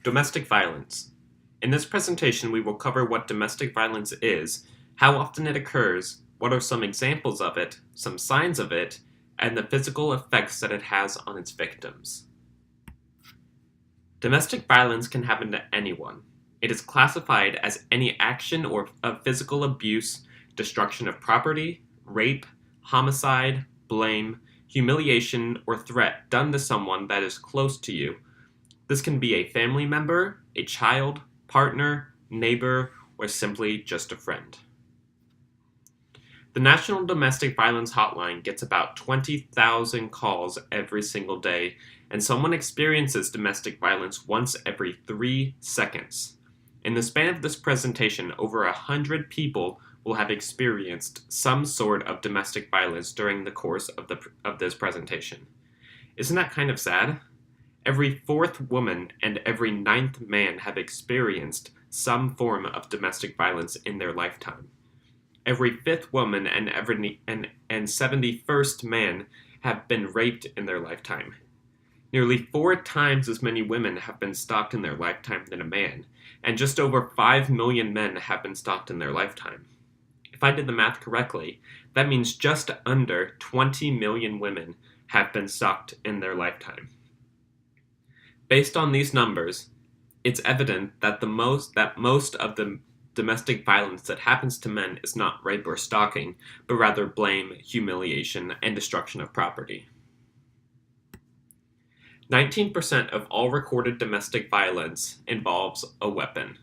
Domestic violence. In this presentation, we will cover what domestic violence is, how often it occurs, what are some examples of it, some signs of it, and the physical effects that it has on its victims. Domestic violence can happen to anyone. It is classified as any action or of physical abuse, destruction of property, rape, homicide, blame, humiliation, or threat done to someone that is close to you. This can be a family member, a child, partner, neighbor, or simply just a friend. The National Domestic Violence Hotline gets about 20,000 calls every single day, and someone experiences domestic violence once every 3 seconds. In the span of this presentation, over 100 people will have experienced some sort of domestic violence during the course of this presentation. Isn't that kind of sad? Every fourth woman and every ninth man have experienced some form of domestic violence in their lifetime. Every fifth woman and 71st man have been raped in their lifetime. Nearly 4 times as many women have been stalked in their lifetime than a man, and just over 5 million men have been stalked in their lifetime. If I did the math correctly, that means just under 20 million women have been stalked in their lifetime. Based on these numbers, it's evident that most of the domestic violence that happens to men is not rape or stalking, but rather blame, humiliation, and destruction of property. 19% of all recorded domestic violence involves a weapon.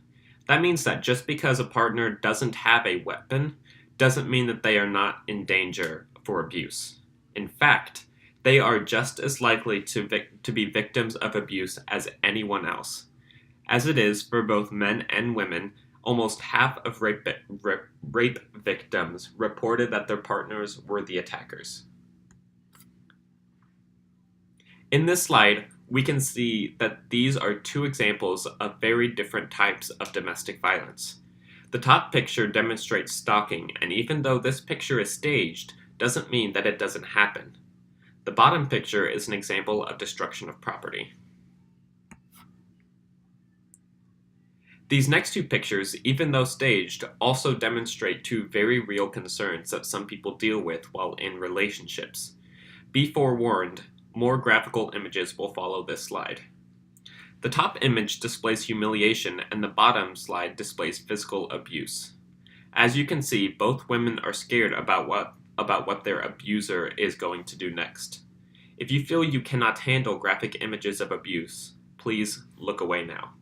That means that just because a partner doesn't have a weapon, doesn't mean that they are not in danger for abuse. In fact, they are just as likely to be victims of abuse as anyone else. As it is for both men and women, almost half of rape victims reported that their partners were the attackers. In this slide, we can see that these are 2 examples of very different types of domestic violence. The top picture demonstrates stalking, and even though this picture is staged, doesn't mean that it doesn't happen. The bottom picture is an example of destruction of property. These next 2 pictures, even though staged, also demonstrate 2 very real concerns that some people deal with while in relationships. Be forewarned, more graphical images will follow this slide. The top image displays humiliation and the bottom slide displays physical abuse. As you can see, both women are scared about what their abuser is going to do next. If you feel you cannot handle graphic images of abuse, please look away now.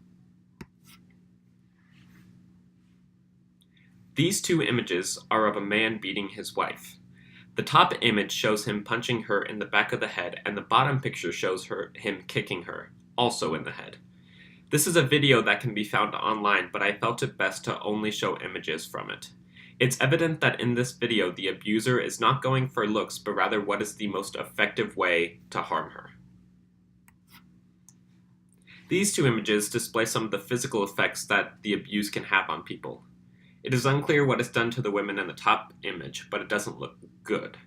These 2 images are of a man beating his wife. The top image shows him punching her in the back of the head, and the bottom picture shows him kicking her, also in the head. This is a video that can be found online, but I felt it best to only show images from it. It's evident that in this video the abuser is not going for looks, but rather what is the most effective way to harm her. These 2 images display some of the physical effects that the abuse can have on people. It is unclear what is done to the women in the top image, but it doesn't look good.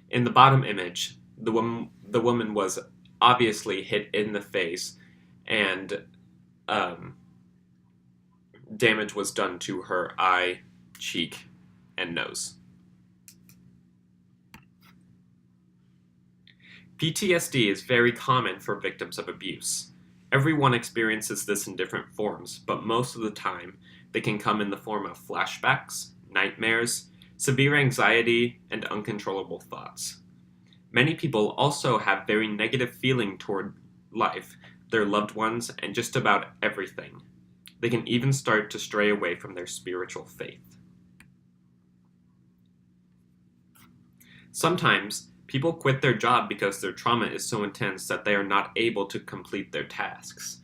In the bottom image, the woman was obviously hit in the face, and damage was done to her eye, cheek, and nose. PTSD is very common for victims of abuse. Everyone experiences this in different forms, but most of the time they can come in the form of flashbacks, nightmares, severe anxiety, and uncontrollable thoughts. Many people also have very negative feeling toward life, their loved ones, and just about everything. They can even start to stray away from their spiritual faith. Sometimes, people quit their job because their trauma is so intense that they are not able to complete their tasks.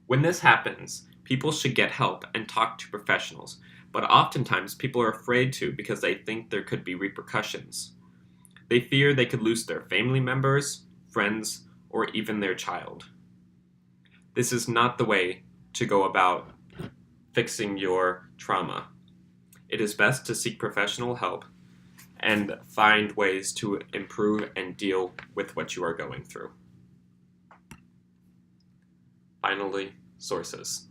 When this happens, people should get help and talk to professionals, but oftentimes people are afraid to because they think there could be repercussions. They fear they could lose their family members, friends, or even their child. This is not the way to go about fixing your trauma. It is best to seek professional help and find ways to improve and deal with what you are going through. Finally, sources.